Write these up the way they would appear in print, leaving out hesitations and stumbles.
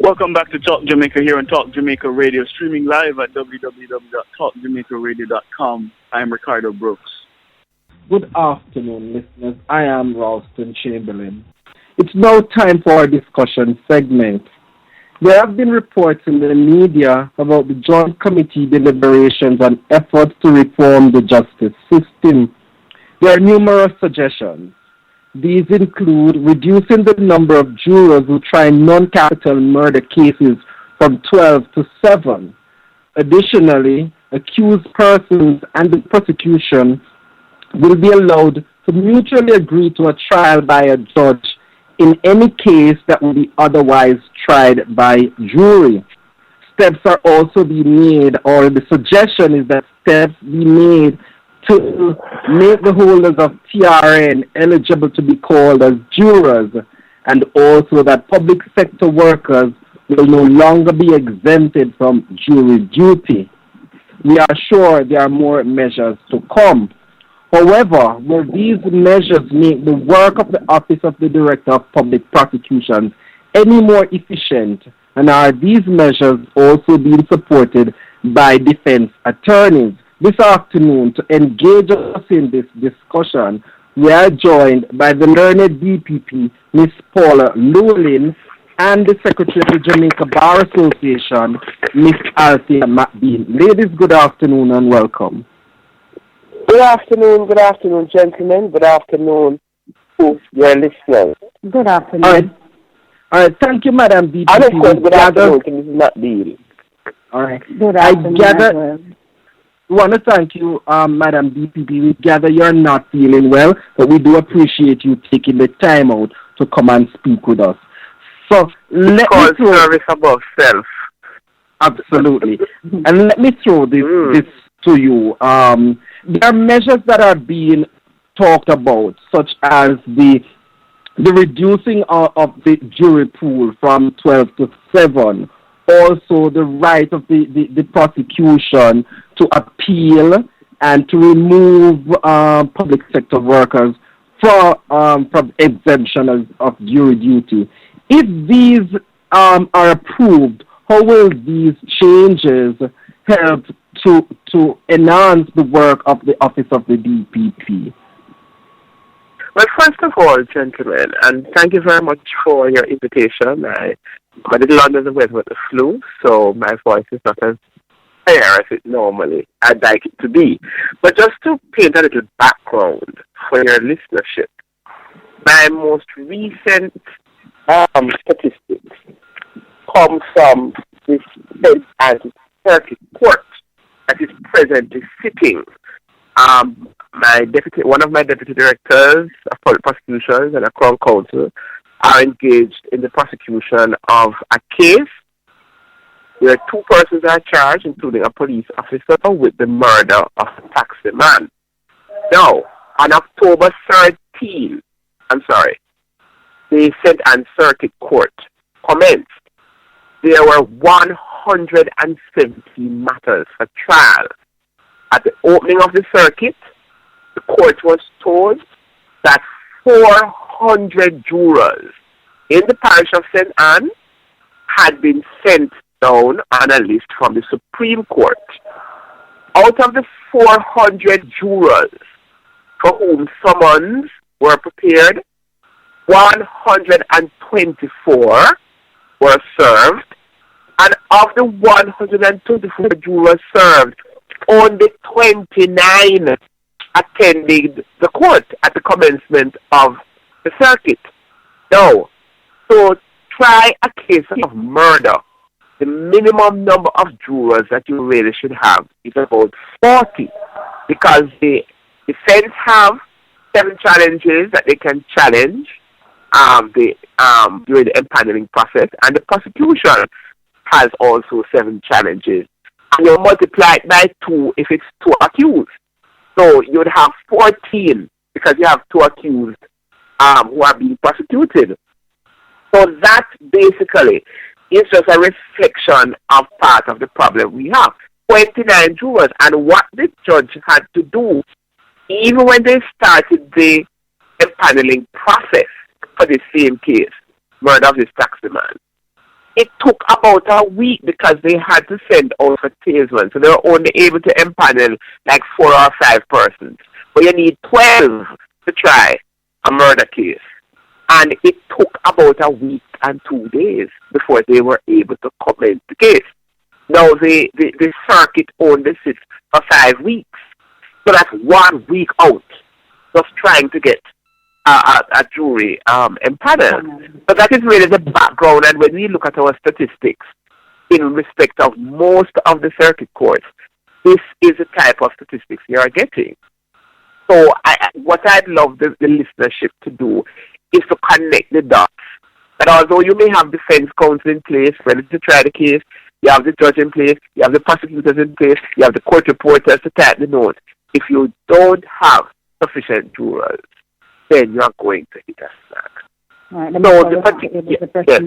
Welcome back to Talk Jamaica here on Talk Jamaica Radio, streaming live at www.talkjamaicaradio.com. I'm Ricardo Brooks. Good afternoon, listeners. I am Ralston Chamberlain. It's now time for our discussion segment. There have been reports in the media about the Joint Committee deliberations and efforts to reform the justice system. There are numerous suggestions. These include reducing the number of jurors who try non-capital murder cases from 12 to 7. Additionally, accused persons and the prosecution will be allowed to mutually agree to a trial by a judge in any case that would be otherwise tried by jury. Steps are also being made, or the suggestion is that steps be made to make the holders of TRN eligible to be called as jurors, and also that public sector workers will no longer be exempted from jury duty. We are sure there are more measures to come. However, will these measures make the work of the Office of the Director of Public Prosecutions any more efficient? And are these measures also being supported by defense attorneys? This afternoon, to engage us in this discussion, we are joined by the learned DPP, Ms. Paula Llewellyn, and the Secretary of the Jamaica Bar Association, Ms. Althea McBean. Ladies, good afternoon and welcome. Good afternoon, gentlemen. Good afternoon to your listeners. Good afternoon. All right. Thank you, Madam DPP. And of course, good afternoon to Mrs. McBean. All right. Good afternoon. We want to thank you, Madam DPP. We gather you're not feeling well, but we do appreciate you taking the time out to come and speak with us. So let me throw service above self. Absolutely. And let me throw this to you. There are measures that are being talked about, such as the reducing of the jury pool from 12 to 7. Also, the right of the prosecution to appeal and to remove public sector workers from exemption of jury duty. If these are approved, how will these changes help to enhance the work of the Office of the DPP? Well, first of all, gentlemen, and thank you very much for your invitation. I'm a little under the weather with the flu, so my voice is not as clear as it normally I'd like it to be. But just to paint a little background for your listenership, my most recent statistics come from this State and Circuit Court that is presently sitting. One of my deputy directors of public prosecutions and a Crown Counsel are engaged in the prosecution of a case where 2 persons are charged, including a police officer, with the murder of a taxi man. Now, on October 13, the State and Circuit Court commenced. There were 170 matters for trial. At the opening of the circuit, the court was told that 400 jurors in the parish of St. Anne had been sent down on a list from the Supreme Court. Out of the 400 jurors for whom summons were prepared, 124 were served, and of the 124 jurors served, only 29 attended the court at the commencement of the circuit. Now, to try a case of murder, the minimum number of jurors that you really should have is about 40, because the defense have 7 challenges that they can challenge during the empaneling process, and the prosecution has also 7 challenges. And you multiply it by 2 if it's 2 accused. So you would have 14 because you have 2 accused who are being prosecuted. So that basically is just a reflection of part of the problem we have. 29 jurors, and what the judge had to do, even when they started the empaneling process for the same case, murder of this taxi man, it took about a week because they had to send out for tasement. So they were only able to empanel like 4 or 5 persons. But you need 12 to try a murder case. And it took about a week and 2 days before they were able to commence the case. Now the circuit only sits for 5 weeks. So that's 1 week out, just trying to get a jury empaneled. But that is really the background, and when we look at our statistics in respect of most of the circuit courts, this is the type of statistics you are getting. So what I'd love the listenership to do is to connect the dots. That although you may have defense counsel in place ready to try the case, you have the judge in place, you have the prosecutors in place, you have the court reporters to type the note. If you don't have sufficient jurors, then you are going to hit a snag. Right, yes.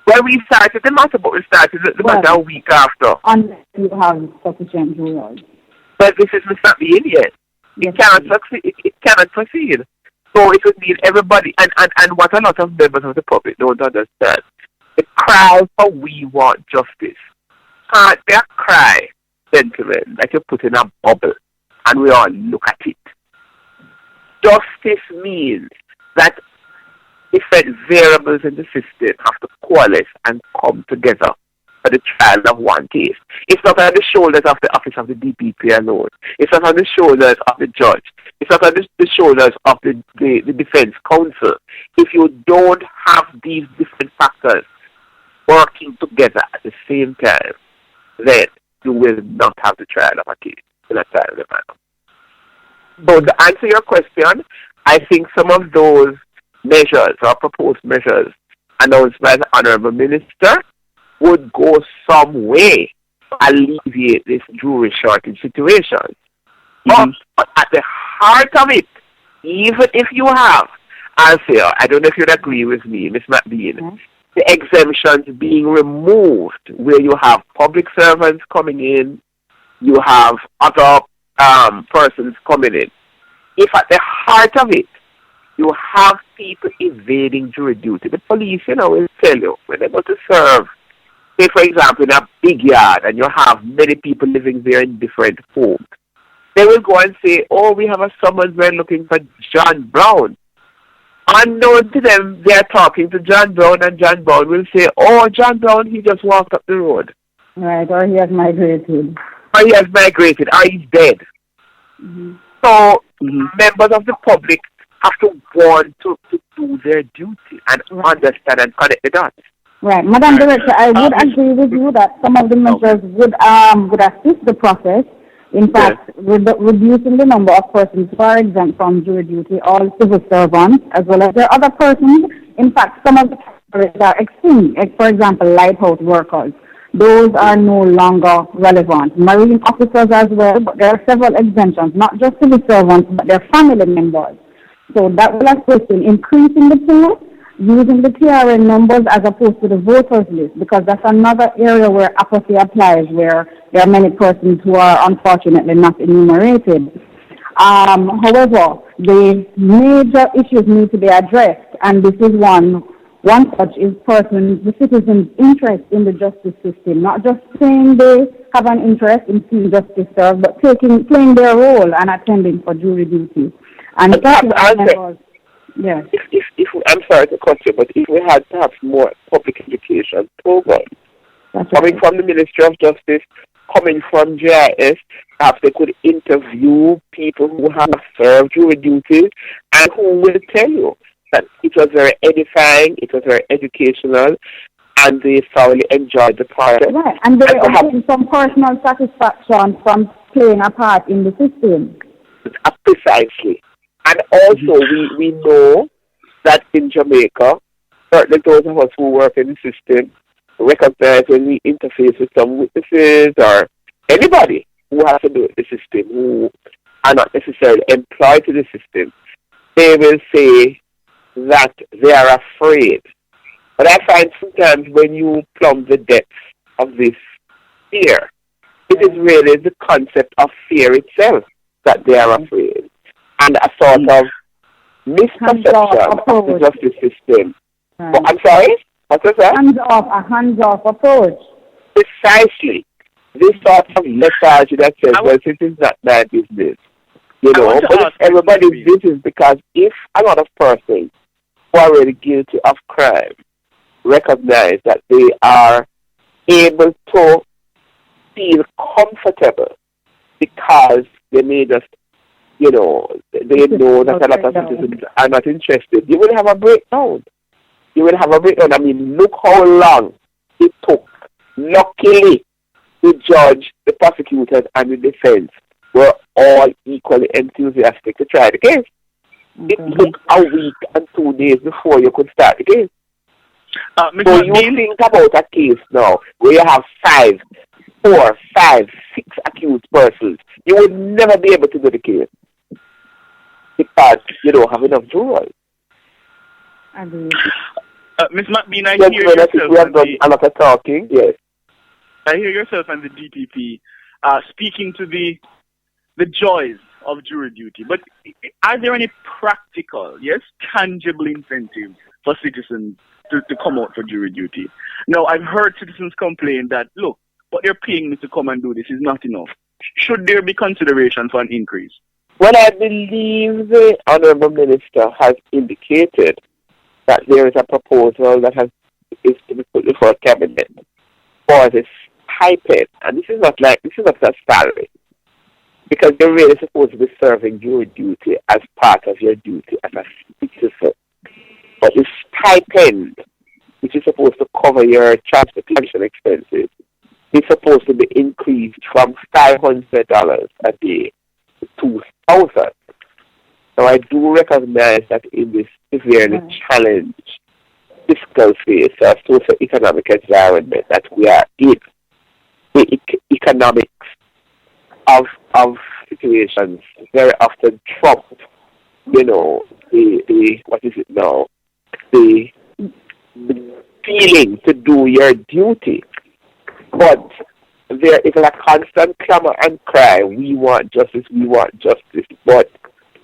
Well, we started the matter, but we started the matter a week after. Unless you have sufficient jurors. But this is not being yet. It cannot succeed. It cannot proceed. So it would need everybody, and what a lot of members of the public don't understand. The cry for we want justice can't be a cry, gentlemen, that you put in a bubble and we all look at it. Justice means that different variables in the system have to coalesce and come together for the trial of one case. It's not on the shoulders of the office of the DPP alone. It's not on the shoulders of the judge. It's not on the shoulders of the defense counsel. If you don't have these different factors working together at the same time, then you will not have the trial of a case in a timely manner. So to answer your question, I think some of those measures or proposed measures announced by the Honourable Minister would go some way to alleviate this jury shortage situation. But at the heart of it, even if you have, Althea, I don't know if you'd agree with me, Ms. McBean, the exemptions being removed where you have public servants coming in, you have other persons coming in. If at the heart of it, you have people evading jury duty, the police, will tell you when they go to serve, say for example in a big yard and you have many people living there in different homes, they will go and say, oh, we have a summons, we're looking for John Brown. Unknown to them, they are talking to John Brown, and John Brown will say, oh, John Brown, he just walked up the road. Right, or he has migrated. Or he's dead. Mm-hmm. So, members of the public have to want to do their duty and understand and connect the dots. Right. Madam Director, I would agree with you that some of the measures would assist the process. In fact, reducing the number of persons who are exempt from jury duty, all civil servants, as well as there are other persons. In fact, some of the categories are extinct, for example, lighthouse workers. Those are no longer relevant. Marine officers as well, but there are several exemptions, not just civil servants, but their family members. So that will assist in increasing the pool, using the TRN numbers as opposed to the voters list, because that's another area where apathy applies, where there are many persons who are unfortunately not enumerated. However, the major issues need to be addressed, and this is one such is the citizens' interest in the justice system, not just saying they have an interest in seeing justice served, but playing their role and attending for jury duty. And yes. If I'm sorry to cut you, but if we had perhaps more public education programs coming from the Ministry of Justice, coming from GIS, perhaps they could interview people who have served jury duty and who will tell you that it was very edifying, it was very educational, and they thoroughly enjoyed the process. Right, and they obtained some personal satisfaction from playing a part in the system. Precisely. And also, we know that in Jamaica, certainly those of us who work in the system recognize when we interface with some witnesses or anybody who has to do with the system, who are not necessarily employed to the system, they will say that they are afraid. But I find sometimes when you plumb the depths of this fear, it is really the concept of fear itself that they are afraid. And a sort of misconception of the justice system. Right. I'm sorry? What is that? A hands-off approach. Precisely. This sort of lethargy that says, well, it is not my business. You know, but it's everybody's business, because if a lot of persons who are already guilty of crime recognize that they are able to feel comfortable because they may just, you know, they know that a lot of citizens are not interested, you will have a breakdown. You will have a breakdown. I mean, look how long it took. Luckily, the judge, the prosecutors, and the defense were all equally enthusiastic to try the case. It took a week and 2 days before you could start the case. So you think about a case now where you have 5, 4, 5, 6 accused persons. You would never be able to do the case because you don't have enough jurors. Ms. McBean, I hear yourself. We have done a lot of talking, yes. I hear yourself and the DPP speaking to the joys of jury duty. But are there any practical, tangible incentives for citizens to come out for jury duty? Now, I've heard citizens complain that, look, what they're paying me to come and do this is not enough. Should there be consideration for an increase? Well, I believe the Honourable Minister has indicated that there is a proposal that is to be put before Cabinet for this stipend, and this is not a salary, because you're really supposed to be serving jury duty as part of your duty as a citizen. But the stipend, which is supposed to cover your transportation expenses, is supposed to be increased from $500 a day to $2,000. So I do recognize that in this severely challenged fiscal phase, socio-economic environment that we are in, the economics of situations very often trump, the what is it now? The feeling to do your duty. But there is a constant clamor and cry, we want justice, but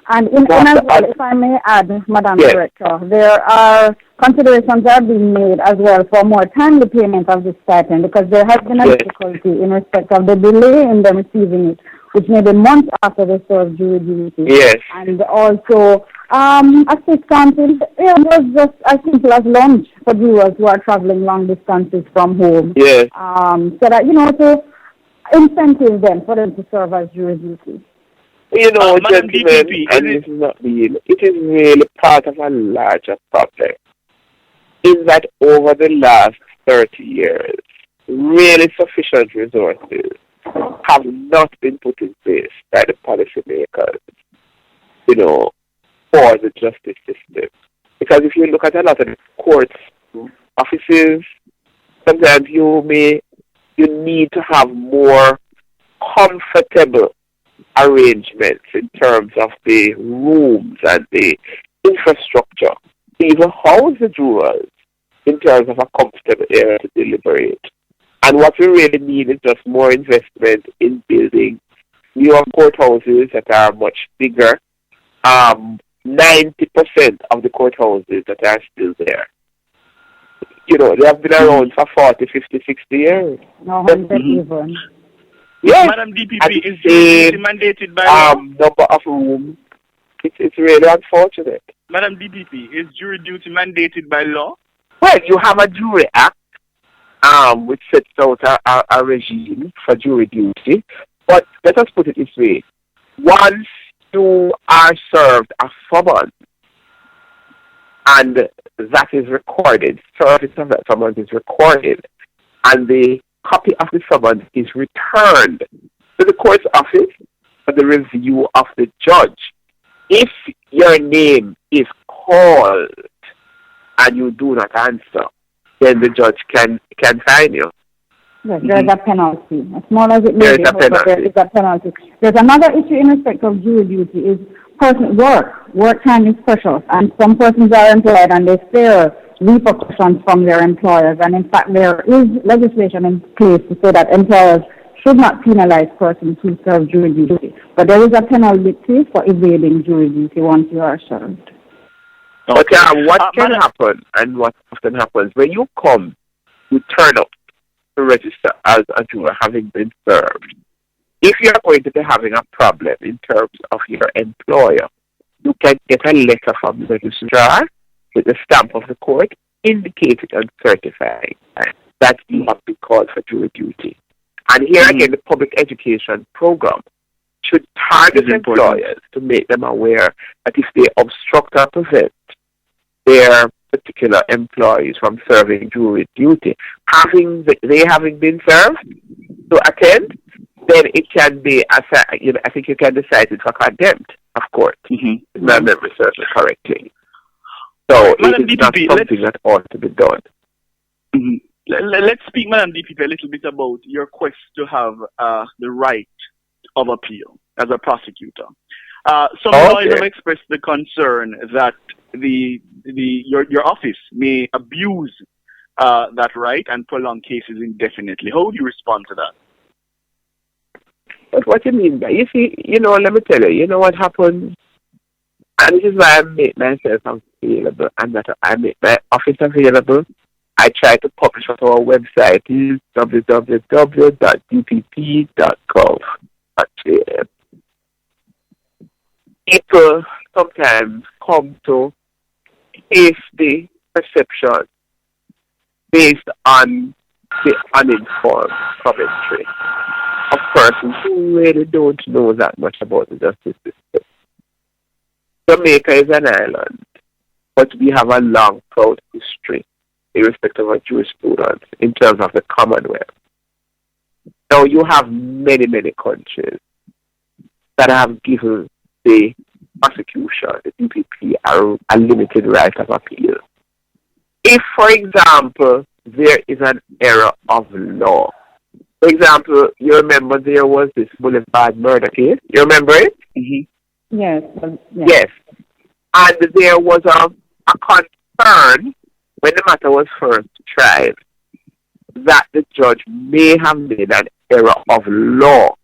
and as well, if I may add, Madam Director, there are considerations that are being made as well for more timely payment of this stipend, because there has been a difficulty in respect of the delay in them receiving it, which may be months after they serve jury duty. Yes. And also, assistance was just as simple as lunch for viewers who are traveling long distances from home. Yes. So that, to incentive them for them to serve as jury duty. Gentlemen, and this is not real. It is really part of a larger problem. In that over the last 30 years, really sufficient resources have not been put in place by the policymakers, for the justice system. Because if you look at a lot of the courts, offices, sometimes you need to have more comfortable arrangements in terms of the rooms and the infrastructure to even house the jurors in terms of a comfortable area to deliberate. And what we really need is just more investment in building newer courthouses that are much bigger. 90% of the courthouses that are still there, they have been around for 40, 50, 60 years. No, 100 even. Yes. Madam DPP, is jury duty mandated by law? Number of rooms. It's really unfortunate. Madam DPP, is jury duty mandated by law? Well, you have a jury act, which sets out a regime for jury duty. But let us put it this way. Once you are served a summons, and that is recorded, service of that summons is recorded, and the copy of the summons is returned to the court's office for the review of the judge. If your name is called and you do not answer, then the judge can fine you. Yes, there's a penalty. As small as it may be, there is a penalty. There's another issue in respect of jury duty is personal work. Work time is precious, and some persons are employed and they fear repercussions from their employers. And in fact, there is legislation in place to say that employers should not penalize persons who serve jury duty. But there is a penalty for evading jury duty once you are served. But what can happen and what often happens when you come, you turn up to register as a juror having been served. If you are going to be having a problem in terms of your employer, you can get a letter from the registrar with the stamp of the court indicating and certifying that you have been called for jury duty. And here again, the public education program should target employers to make them aware that if they obstruct or prevent their particular employees from serving jury duty, having been served to attend, then it can be, I think you can decide it for contempt, of course, if my memory serves me correctly. So it is not something that ought to be done. Let's speak, Madam DPP, a little bit about your quest to have the right of appeal as a prosecutor. Some lawyers have expressed the concern that your office may abuse that right and prolong cases indefinitely. How do you respond to that? But what do you mean by, you see, let me tell you, what happens, and this is why I make myself available and that I make my office available. I try to publish on our website, is www.dpp.gov. People sometimes come to face the perception based on the uninformed commentary of persons who really don't know that much about the justice system. Jamaica is an island, but we have a long, proud history, irrespective of jurisprudence, in terms of the Commonwealth. Now, you have many, many countries that have given the prosecution, the DPP, a limited right of appeal. If, for example, there is an error of law, for example, you remember there was this Boulevard murder case? You remember it? Yes. Yes. And there was a concern when the matter was first tried that the judge may have made an error of law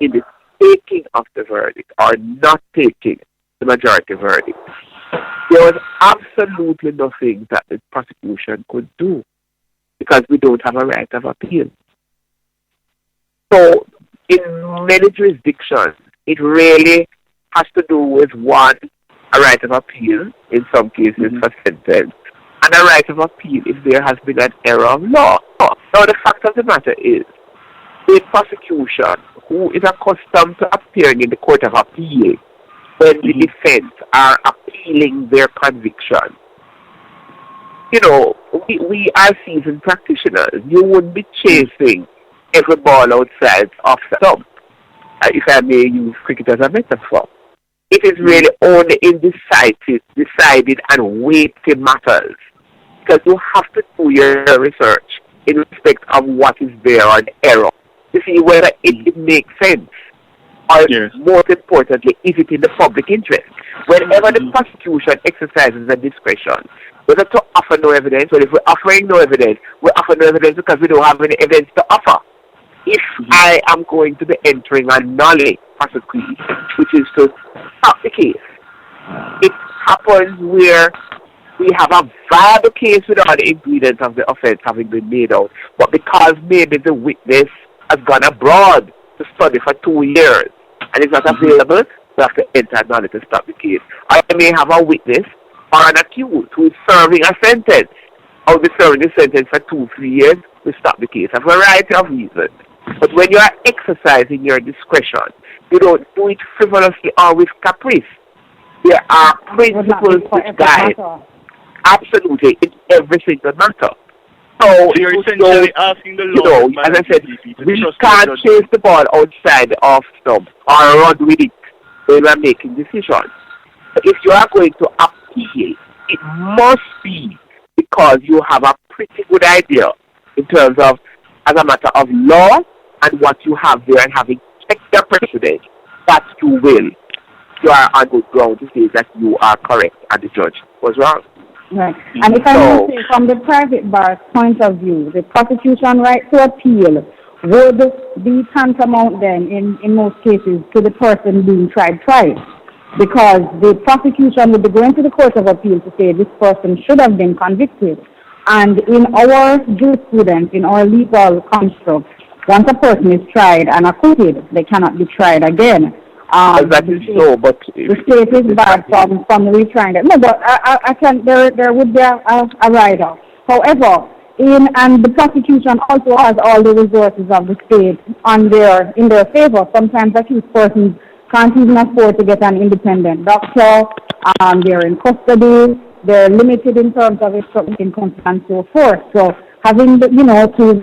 in the taking of the verdict or not taking the majority verdict. There was absolutely nothing that the prosecution could do because we don't have a right of appeal. So in many jurisdictions, it really has to do with one, a right of appeal, in some cases for sentence, and a right of appeal if there has been an error of law. Now the fact of the matter is, the prosecution, who is accustomed to appearing in the Court of Appeal when the defense are appealing their conviction, we are seasoned practitioners. You wouldn't be chasing every ball outside off the stump, if I may use cricket as a metaphor. It is really only in decided and weighty matters, because you have to do your research in respect of what is there on error to see whether it makes sense, or most importantly, is it in the public interest. Whenever the prosecution exercises a discretion, whether to offer no evidence, or if we're offering no evidence, we offer no evidence because we don't have any evidence to offer. If I am going to be entering a nolle prosecution, which is to stop the case, it happens where we have a viable case with all the ingredients of the offense having been made out, but because maybe the witness has gone abroad to study for 2 years and is not available, we have to enter a nolle to stop the case. Or you may have a witness or an accused who is serving a sentence, or be serving the sentence for 2-3 years, we stop the case. A variety of reasons. But when you are exercising your discretion, you don't do it frivolously or with caprice. There are principles which guide. Absolutely, in every single matter. So you're essentially asking the law. As I said, we can't chase the ball outside the off stump or run with it when we're making decisions. But if you are going to appeal, it must be because you have a pretty good idea in terms of, as a matter of law, and what you have there, and having checked the precedent, that you will. You are on good ground to say that you are correct and the judge was wrong. Right. And if I may say, from the private bar's point of view, the prosecution right to appeal would be tantamount then, in most cases, to the person being tried twice. because the prosecution would be going to the Court of Appeal to say this person should have been convicted. And in our jurisprudence, in our legal construct, once a person is tried and acquitted, they cannot be tried again. That is so, but the state is bad from retrying it. No, but I can. There would be a rider. However, and the prosecution also has all the resources of the state in their favor. Sometimes accused persons can't even afford to get an independent doctor. They're in custody. They're limited in terms of instruction and so forth. So having to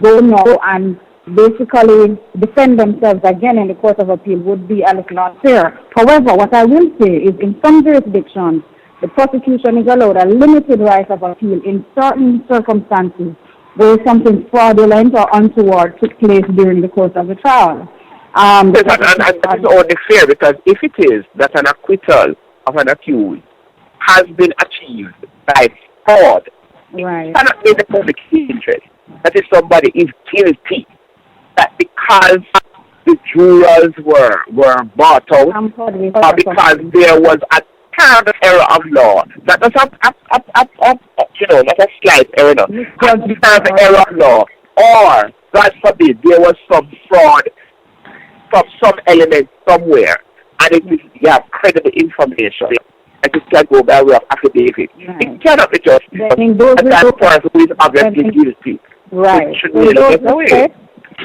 go now and basically defend themselves again in the Court of Appeal would be a little unfair. However, what I will say is in some jurisdictions, the prosecution is allowed a limited right of appeal in certain circumstances where something fraudulent or untoward took place during the course of the trial. And that is only fair, because if it is that an acquittal of an accused has been achieved by fraud, right, it cannot be in the public interest that if somebody is guilty, that because the jurors were bought out, or because there was a terrible error of law, that was not a slight error, no, a terrible error of law, or, God forbid, there was some fraud from some element somewhere, and you have credible information, and it can go by way of affidavit. Right. It cannot be just that person who is obviously guilty. Right.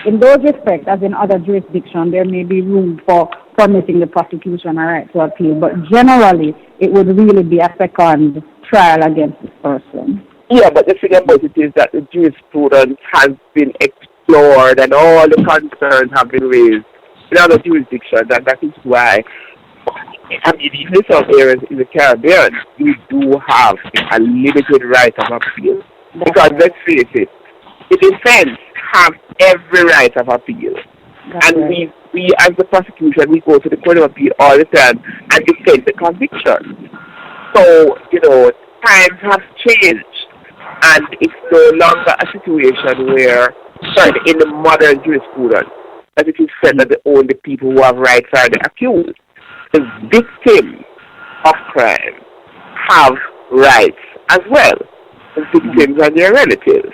In those respects, as in other jurisdictions, there may be room for permitting the prosecution a right to appeal, but generally, it would really be a second trial against this person. Yeah, but the thing about it is that the jurisprudence has been explored and all the concerns have been raised in other jurisdictions, and that is why, even in some areas in the Caribbean, we do have a limited right of appeal. Because let's face it, the defense have every right of appeal. And we as the prosecution, we go to the Court of Appeal all the time and defend the conviction. So, times have changed, and it's no longer a situation where, in the modern jurisprudence, that it is said that the only people who have rights are the accused. The victims of crime have rights as well. The victims and their relatives.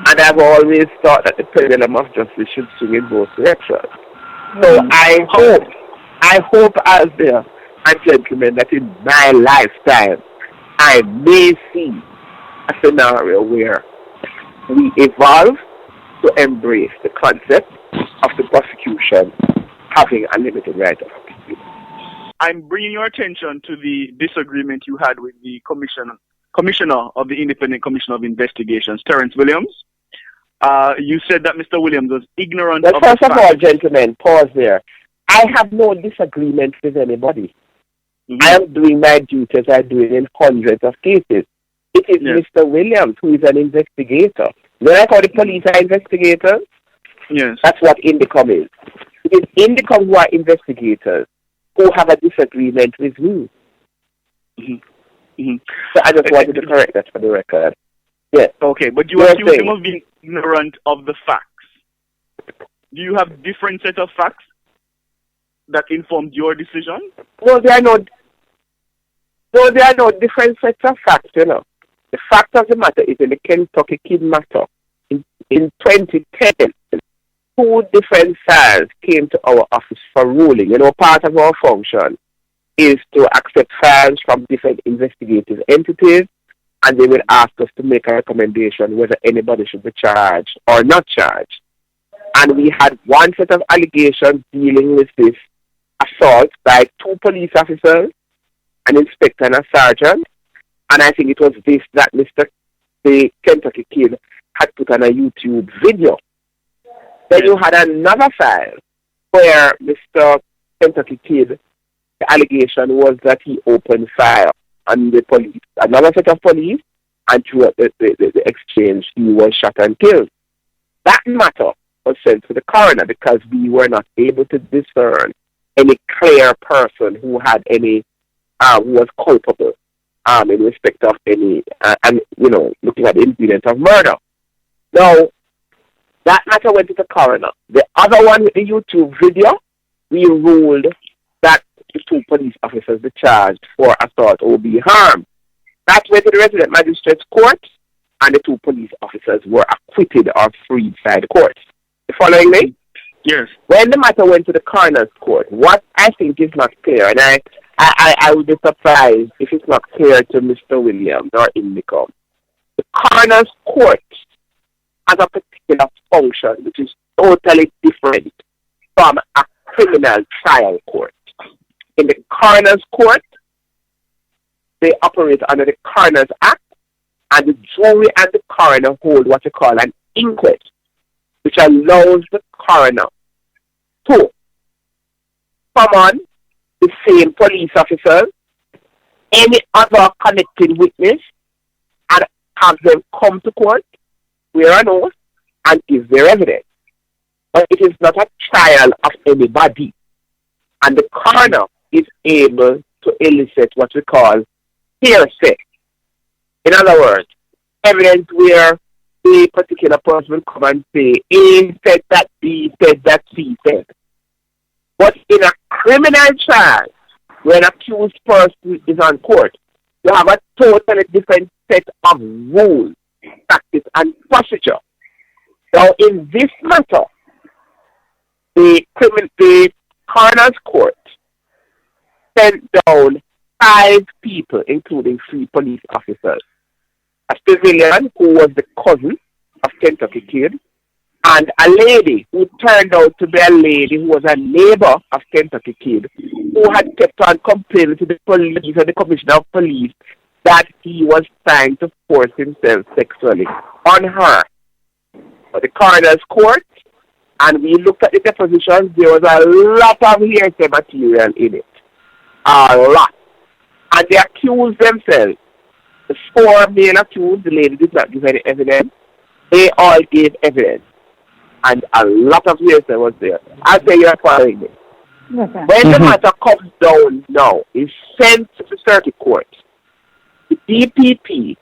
And I've always thought that the pendulum of justice should swing in both directions. So I hope, Althea and gentlemen, that in my lifetime, I may see a scenario where we evolve to embrace the concept of the prosecution having a limited right of appeal. I'm bringing your attention to the disagreement you had with the Commissioner of the Independent Commission of Investigations, Terrence Williams. You said that Mr. Williams was ignorant of the fact. First of all, gentlemen, pause there. I have no disagreement with anybody. Mm-hmm. I am doing my duty as I do it in hundreds of cases. It is Mr. Williams who is an investigator. When I call the police are investigators, that's what INDECOM is. It is INDECOM who are investigators who have a disagreement with me. Mm-hmm. Mm-hmm. So I just wanted to correct that for the record. Yes. Okay, but you accuse him of being ignorant of the facts. Do you have different set of facts that informed your decision? No, there are no different sets of facts, The fact of the matter is in the Kentucky Kid matter. In 2010, 2 different files came to our office for ruling. Part of our function is to accept files from different investigative entities, and they will ask us to make a recommendation whether anybody should be charged or not charged. And we had one set of allegations dealing with this assault by 2 police officers, an inspector and a sergeant. And I think it was this that the Kentucky Kid had put on a YouTube video. Then you had another file where Mr. Kentucky Kid, the allegation was that he opened fire on the police. Another set of police, and through the exchange, he was shot and killed. That matter was sent to the coroner because we were not able to discern any clear person who had any, who was culpable in respect of any, looking at the incident of murder. Now, that matter went to the coroner. The other one with the YouTube video, we ruled that the two police officers charged for assault or be harmed. That went to the resident magistrate's court, and the two police officers were acquitted or freed by the court. You following me? Yes. When the matter went to the coroner's court, what I think is not clear, and I would be surprised if it's not clear to Mr. Williams or Indicom. The coroner's court has a particular function which is totally different from a criminal trial court. In the coroner's court, they operate under the Coroner's Act, and the jury and the coroner hold what you call an inquest, which allows the coroner to summon the same police officer, any other connected witness, and have them come to court, swear an oath, and give their evidence. But it is not a trial of anybody. And the coroner is able to elicit what we call hearsay. In other words, evidence where a particular person will come and say, A said that, B said that, C said. But in a criminal charge, when an accused person is on court, you have a totally different set of rules, practice, and procedure. Now, in this matter, the coroner's court sent down 5 people, including 3 police officers. A civilian who was the cousin of Kentucky Kid, and a lady who turned out to be a lady who was a neighbor of Kentucky Kid, who had kept on complaining to the police and the commissioner of police that he was trying to force himself sexually on her. But the coroner's court, and we looked at the depositions, there was a lot of hearsay material in it. A lot. And they accused themselves. The 4 main accused, the lady did not give any evidence. They all gave evidence. And a lot of hearsay was there. I'll say you're following me. Yes, sir. When the matter comes down now, is sent to the circuit court. The DPP,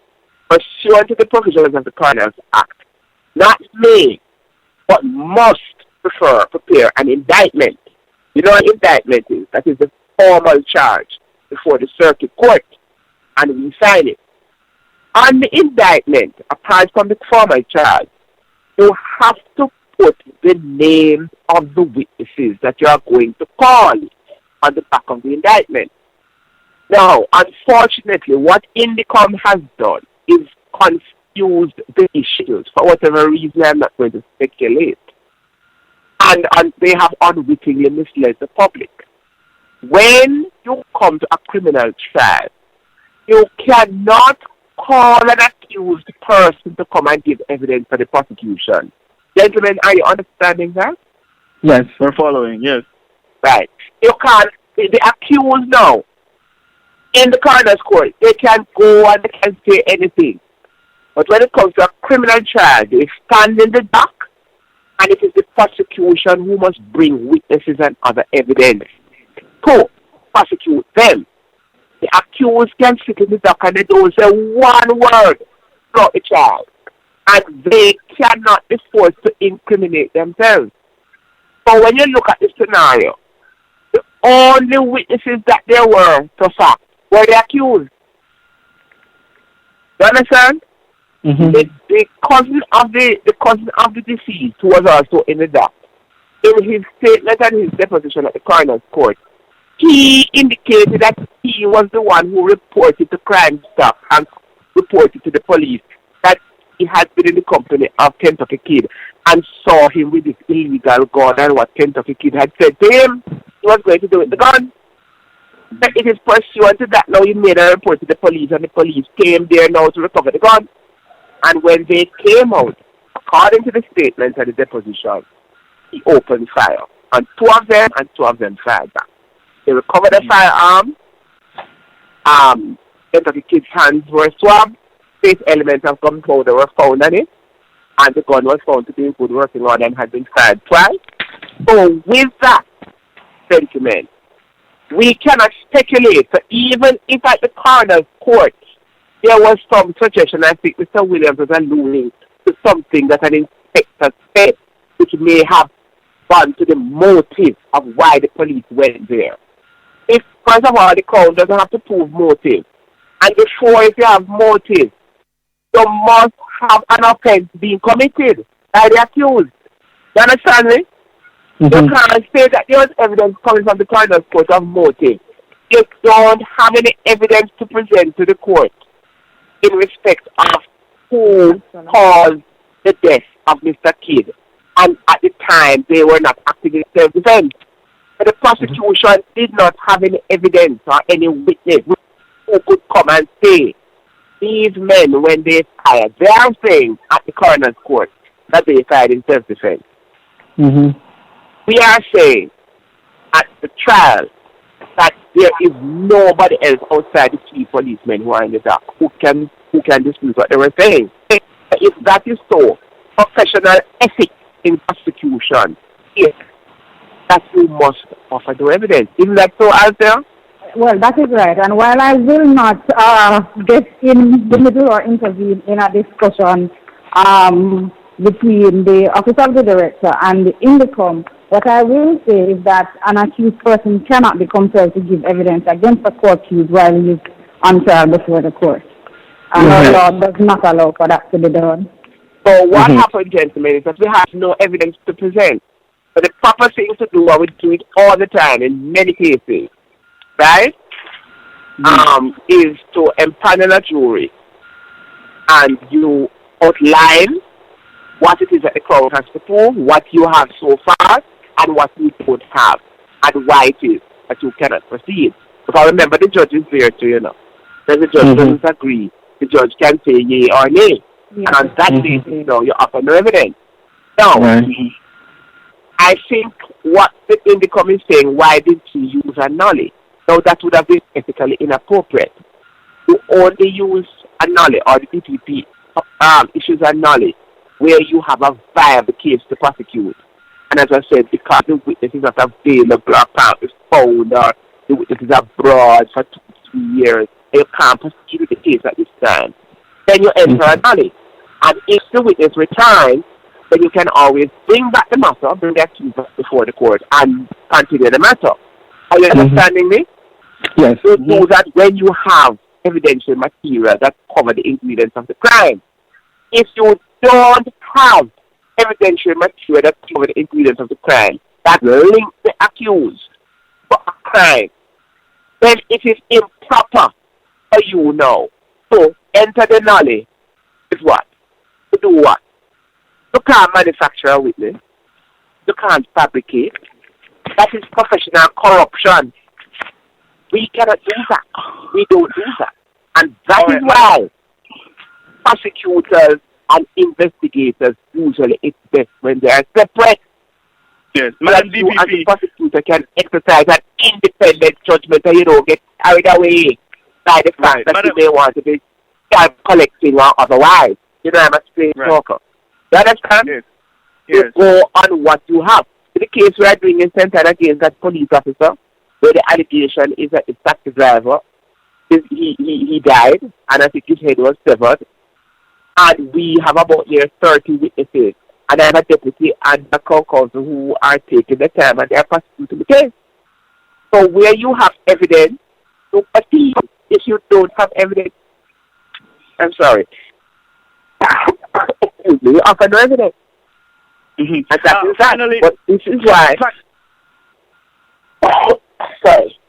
pursuant to the provisions of the Coroner's Act, not may, but must prepare an indictment. You know what indictment is? That is the formal charge before the circuit court, and we sign it. On the indictment, apart from the formal charge, you have to put the names of the witnesses that you are going to call on the back of the indictment. Now, unfortunately, what Indicom has done is confused the issues. For whatever reason, I'm not going to speculate. And they have unwittingly misled the public. When you come to a criminal trial, you cannot call an accused person to come and give evidence for the prosecution. Gentlemen, are you understanding that? Yes, we're following, yes. Right. You can't, the accused now, in the coroner's court, they can go and they can say anything. But when it comes to a criminal charge, they stand in the dock, and it is the prosecution who must bring witnesses and other evidence to prosecute them. The accused can sit in the dock and they don't say one word about the charge. And they cannot be forced to incriminate themselves. So when you look at the scenario, the only witnesses that there were to fact were the accused. You understand? Mm-hmm. The cousin of the deceased, who was also in the dock, in his statement and his deposition at the coroner's court, he indicated that he was the one who reported the crime stop and reported to the police that he had been in the company of Kentucky Kid and saw him with this illegal gun, and what Kentucky Kid had said to him, he was going to do with the gun. But it is pursuant to that now he made a report to the police, and the police came there now to recover the gun. And when they came out, according to the statement and the deposition, he opened fire on 2 of them, and 2 of them fired back. They recovered the firearm. Kentucky Kid's hands were swabbed. Trace elements of gunpowder were found on it, and the gun was found to be in good working order and had been fired twice. So with that sentiment, we cannot speculate. So even if at the coroner's court there was some suggestion, I think Mr. Williams was alluding to something that an inspector said, which may have gone to the motive of why the police went there. if, first of all, the crown doesn't have to prove motive. And before, if you have motive, you must have an offense being committed by the accused. You understand me? You can't say that there was evidence coming from the coroner's court of motive. You don't have any evidence to present to the court in respect of who caused the death of Mr. Kidd. And at the time, they were not acting in self-defense. But the prosecution did not have any evidence or any witness who could come and say, these men, when they fired, they are saying at the coroner's court that they fired in self-defense. We are saying at the trial that there is nobody else outside the three policemen who are in the dark who can dispute what they were saying. If that is so, professional ethics in prosecution is that you must offer no evidence. Isn't that so, Althea? Well, that is right. And while I will not get in the middle or intervene in a discussion between the office of the director and the INDECOM, what I will say is that an accused person cannot be compelled to give evidence against a court accused while he is on trial before the court. And our law does not allow for that to be done. So what happened, gentlemen, is that we have no evidence to present. But the proper thing to do, I would do it all the time in many cases, right? Is to empanel a jury and you outline what it is that the crown has to prove, what you have so far, and what you don't have, and why it is that you cannot proceed. Because remember, the judge is there too, you know. When the judge doesn't agree, the judge can say yea or nay. And on that basis, you know, you offer no evidence. Now, I think what the INDECOM is saying, why did he use a nollie? Now, that would have been ethically inappropriate. You only use a nollie, or the DPP issues a nollie, where you have a viable case to prosecute. And as I said, because the witness is not available, or can't be found, or the witness is abroad for 2 years, you can't prosecute the case at this time. Then you enter a nollie. And if the witness returns, then you can always bring back the matter, bring the accused before the court, and continue the matter. Are you understanding me? Yes. So do that when you have evidential material that cover the ingredients of the crime. If you don't have evidential material that cover the ingredients of the crime, that link the accused for a crime, then it is improper for you now to enter the nollie is what? To do what? You can't manufacture a witness. You can't fabricate. That is professional corruption. We cannot do that. We don't do that. And that is why prosecutors and investigators usually it's best when they are separate. Yes, Madam DPP. You as a prosecutor can exercise an independent judgment and you don't get carried away by the fact that you may want to be collecting or otherwise. You know, I'm a straight talker. You understand? Yes. You go on what you have. In the case we are doing is centered against that police officer, where the allegation is that the taxi driver, he died, and I think his head was severed. And we have about 30 witnesses. And I have a deputy and a counsel who are taking the time and they are prosecuting the case. So where you have evidence, to proceed. If you don't have evidence, I'm sorry. Excuse me, you offer no evidence. And that is that. Finally, but this is why. Sorry.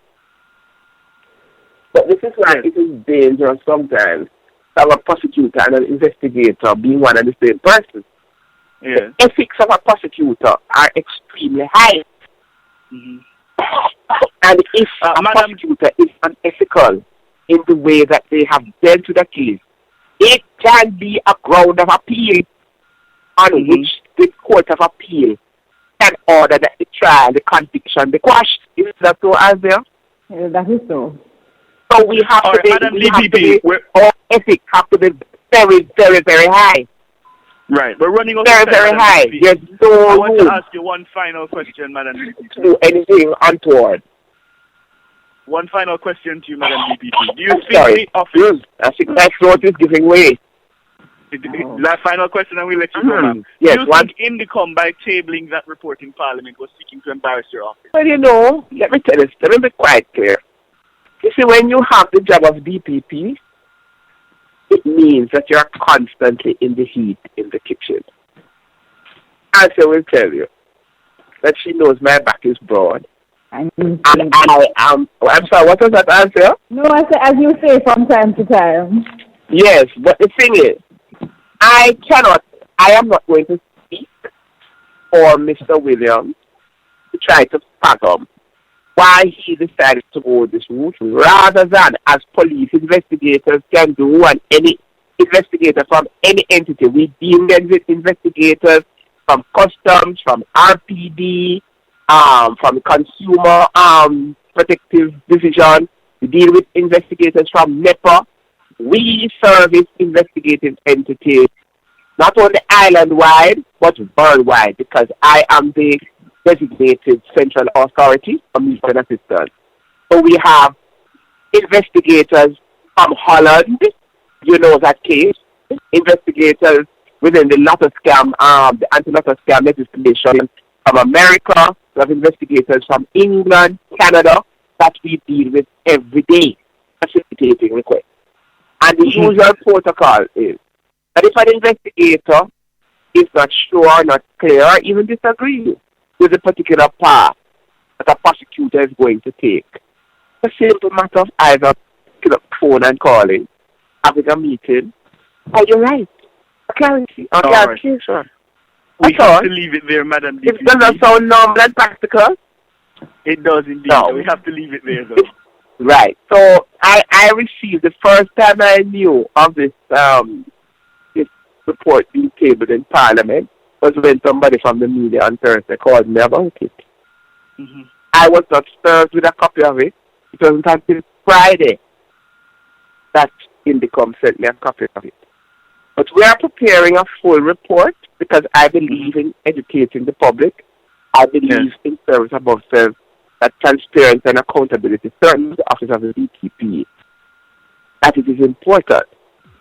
But this is why it is dangerous sometimes to have a prosecutor and an investigator being one and the same person. The ethics of a prosecutor are extremely high. And if a prosecutor is unethical in the way that they have dealt with a case, it can be a ground of appeal on which the court of appeal can order that the trial, the conviction be quashed. Is that so, Althea? That is so. So we have to be, our ethics have to be very, very, very high. Right, we're running over very, very high. There's no I want to ask you one final question, Madam DPP. To do anything untoward. One final question to you, Madam DPP. Do you think the office... I think my throat is giving way. Last final question, and we'll let you go, ma'am. Yes, do you think Indicom, by tabling that report in Parliament, was seeking to embarrass your office? Well, let me tell you, let me be quite clear. You see, when you have the job of DPP, it means that you're constantly in the heat in the kitchen. Answer will tell you that she knows my back is broad. And I am... I'm sorry, what was that answer? No, I say, as you say from time to time. Yes, but the thing is, I am not going to speak for Mr. Williams to try to fathom why he decided to go this route rather than, as police investigators can do, and any investigator from any entity. We deal with investigators from Customs, from RPD, from Consumer Protective Division. We deal with investigators from NEPA. We service investigative entities, not only island-wide, but worldwide, because I am the designated central authority for mission assistance. So we have investigators from Holland, that case, investigators within the Lotto scam, the anti-Lotto scam legislation from America. We have investigators from England, Canada, that we deal with every day, facilitating requests. And the usual protocol is that if an investigator is not sure, not clear, even disagree with a particular path that a prosecutor is going to take, it's a simple matter of either picking up the phone and calling, having a meeting, or you're right. Clarity or clarification. We have to leave it there, Madam DPP. It doesn't sound normal and practical. It does indeed. No. We have to leave it there, though. Right. So I received, the first time I knew of this report being tabled in Parliament was when somebody from the media on Thursday called me about it. Mm-hmm. I was not served with a copy of it. It wasn't until Friday that Indicom sent me a copy of it. But we are preparing a full report because I believe in educating the public. I believe in service above self, that transparency and accountability, certainly the office of the DPP, that it is important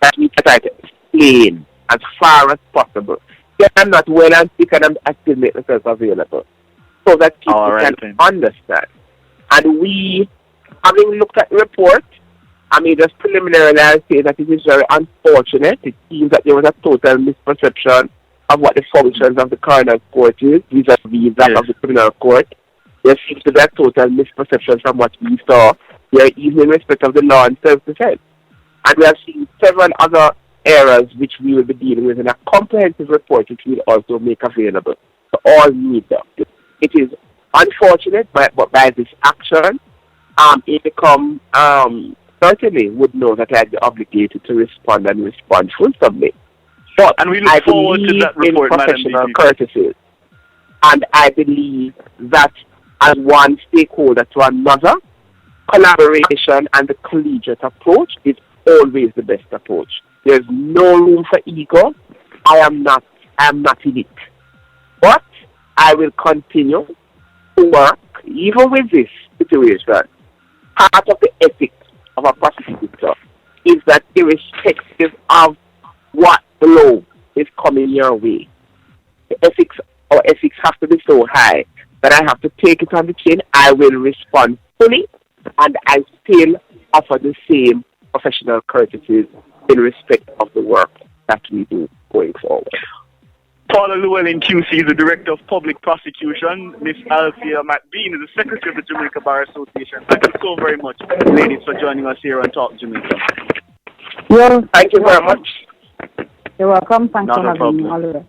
that we try to explain as far as possible. Yet I'm not well and sick, and I still make myself available so that people can understand. And we, having looked at the report, just preliminarily I say that it is very unfortunate. It seems that there was a total misperception of what the functions of the coroner's court is vis-a-vis that of the criminal court. There seems to be a total misperception from what we saw here, even in respect of the law and self-defense. And we have seen several other errors which we will be dealing with in a comprehensive report which we will also make available to all media. It is unfortunate, but by this action, it becomes certainly would know that I'd be obligated to respond and respond fulsomely. But and we look forward to that report, in professional courtesies. And I believe that as one stakeholder to another, collaboration and the collegiate approach is always the best approach. There's no room for ego. I am not in it. But I will continue to work, even with this situation. Part of the ethics of a prosecutor is that irrespective of what blow is coming your way, the ethics have to be so high that I have to take it on the chin. I will respond fully, and I still offer the same professional courtesies in respect of the work that we do going forward. Paula Llewellyn, QC, is the Director of Public Prosecution. Miss Althea McBean is the Secretary of the Jamaica Bar Association. Thank you so very much, ladies, for joining us here on Talk Jamaica. Well, thank you very much. You're welcome. Thanks for having me.